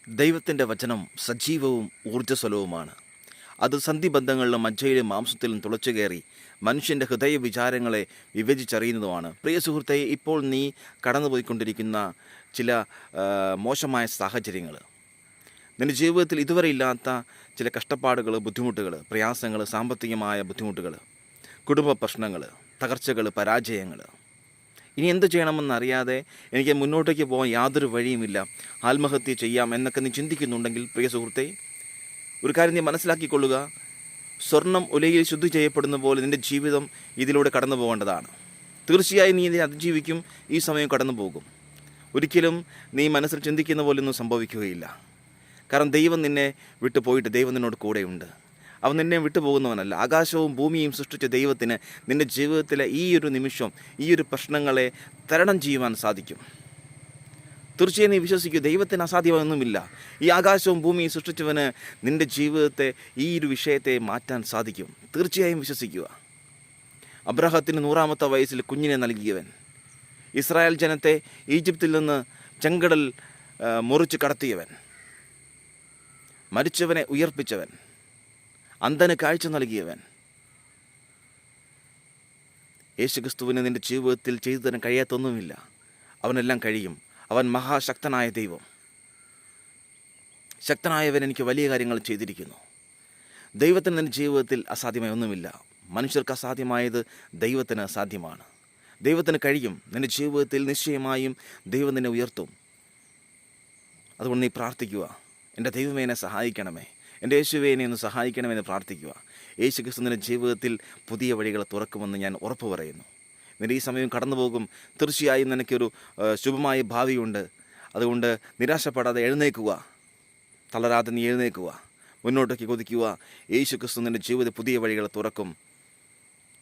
ദൈവത്തിൻ്റെ വചനം സജീവവും ഊർജ്ജസ്വലവുമാണ്. അത് സന്ധിബന്ധങ്ങളിലും മജ്ജയിലും മാംസത്തിലും തുളച്ചു കയറി മനുഷ്യൻ്റെ ഹൃദയ വിചാരങ്ങളെ വിഭജിച്ചറിയുന്നതുമാണ്. പ്രിയ സുഹൃത്തെ, ഇപ്പോൾ നീ കടന്നുപോയിക്കൊണ്ടിരിക്കുന്ന ചില മോശമായ സാഹചര്യങ്ങൾ, നിൻ്റെ ജീവിതത്തിൽ ഇതുവരെ ഇല്ലാത്ത ചില കഷ്ടപ്പാടുകൾ, ബുദ്ധിമുട്ടുകൾ, പ്രയാസങ്ങൾ, സാമ്പത്തികമായ ബുദ്ധിമുട്ടുകൾ, കുടുംബ പ്രശ്നങ്ങൾ, തകർച്ചകൾ, പരാജയങ്ങൾ, ഇനി എന്ത് ചെയ്യണമെന്നറിയാതെ എനിക്ക് മുന്നോട്ടേക്ക് പോകാൻ യാതൊരു വഴിയുമില്ല, ആത്മഹത്യ ചെയ്യാം എന്നൊക്കെ നീ ചിന്തിക്കുന്നുണ്ടെങ്കിൽ പ്രിയ സുഹൃത്തെ, ഒരു കാര്യം നീ മനസ്സിലാക്കിക്കൊള്ളുക. സ്വർണം ഉലയിൽ ശുദ്ധി ചെയ്യപ്പെടുന്ന പോലെ നിൻ്റെ ജീവിതം ഇതിലൂടെ കടന്നു പോകേണ്ടതാണ്. തീർച്ചയായും നീ ഇതിനെ അതിജീവിക്കും, ഈ സമയം കടന്നു പോകും. ഒരിക്കലും നീ മനസ്സിൽ ചിന്തിക്കുന്ന പോലെയൊന്നും സംഭവിക്കുകയില്ല. കാരണം ദൈവം നിന്നെ വിട്ടു പോയിട്ട് ദൈവം നിന്നോട് കൂടെയുണ്ട്. അവൻ നിന്നെ വിട്ടുപോകുന്നവനല്ല. ആകാശവും ഭൂമിയും സൃഷ്ടിച്ച ദൈവത്തിന് നിൻ്റെ ജീവിതത്തിലെ ഈ ഒരു നിമിഷം, ഈ ഒരു പ്രശ്നങ്ങളെ തരണം ചെയ്യുവാൻ സാധിക്കും. തീർച്ചയായും നീ വിശ്വസിക്കൂ, ദൈവത്തിന് അസാധ്യമൊന്നുമില്ല. ഈ ആകാശവും ഭൂമിയും സൃഷ്ടിച്ചവന് നിൻ്റെ ജീവിതത്തെ, ഈ ഒരു വിഷയത്തെ മാറ്റാൻ സാധിക്കും. തീർച്ചയായും വിശ്വസിക്കുക. അബ്രഹത്തിന് 100-ാമത്തെ വയസ്സിൽ കുഞ്ഞിനെ നൽകിയവൻ, ഇസ്രായേൽ ജനത്തെ ഈജിപ്തിൽ നിന്ന് ചെങ്കടൽ മുറിച്ച് കടത്തിയവൻ, മരിച്ചവനെ ഉയർപ്പിച്ചവൻ, അന്ധന് കാഴ്ച നൽകിയവൻ, യേശുക്രിസ്തുവിന് നിൻ്റെ ജീവിതത്തിൽ ചെയ്തു തരാൻ കഴിയാത്തൊന്നുമില്ല. അവനെല്ലാം കഴിയും. അവൻ മഹാശക്തനായ ദൈവം. ശക്തനായവൻ എനിക്ക് വലിയ കാര്യങ്ങൾ ചെയ്തിരിക്കുന്നു. ദൈവത്തിന് നിൻ്റെ ജീവിതത്തിൽ അസാധ്യമായ ഒന്നുമില്ല. മനുഷ്യർക്ക് അസാധ്യമായത് ദൈവത്തിന് സാധ്യമാണ്. ദൈവത്തിന് കഴിയും. നിൻ്റെ ജീവിതത്തിൽ നിശ്ചയമായും ദൈവം നിന്നെ ഉയർത്തും. അതുകൊണ്ട് നീ പ്രാർത്ഥിക്കുക, എൻ്റെ ദൈവമേ എന്നെ സഹായിക്കണമേ, എൻ്റെ യേശുവേ എന്നെ ഒന്ന് സഹായിക്കണമെന്ന് പ്രാർത്ഥിക്കുക. യേശു ക്രിസ്തു നിൻ്റെ ജീവിതത്തിൽ പുതിയ വഴികൾ തുറക്കുമെന്ന് ഞാൻ ഉറപ്പ് പറയുന്നു. നിൻ്റെ ഈ സമയം കടന്നു പോകും. തീർച്ചയായും നിനക്കൊരു ശുഭമായ ഭാവിയുണ്ട്. അതുകൊണ്ട് നിരാശപ്പെടാതെ എഴുന്നേൽക്കുക, തളരാതെ നീ എഴുന്നേൽക്കുക, മുന്നോട്ടേക്ക് കുതിക്കുക. യേശു ക്രിസ്തു നിൻ്റെ ജീവിതത്തിൽ പുതിയ വഴികൾ തുറക്കും.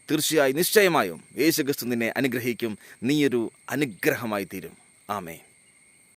തീർച്ചയായും നിശ്ചയമായും യേശു ക്രിസ്തു നിന്നെ അനുഗ്രഹിക്കും. നീയൊരു അനുഗ്രഹമായി തീരും. ആമേൻ.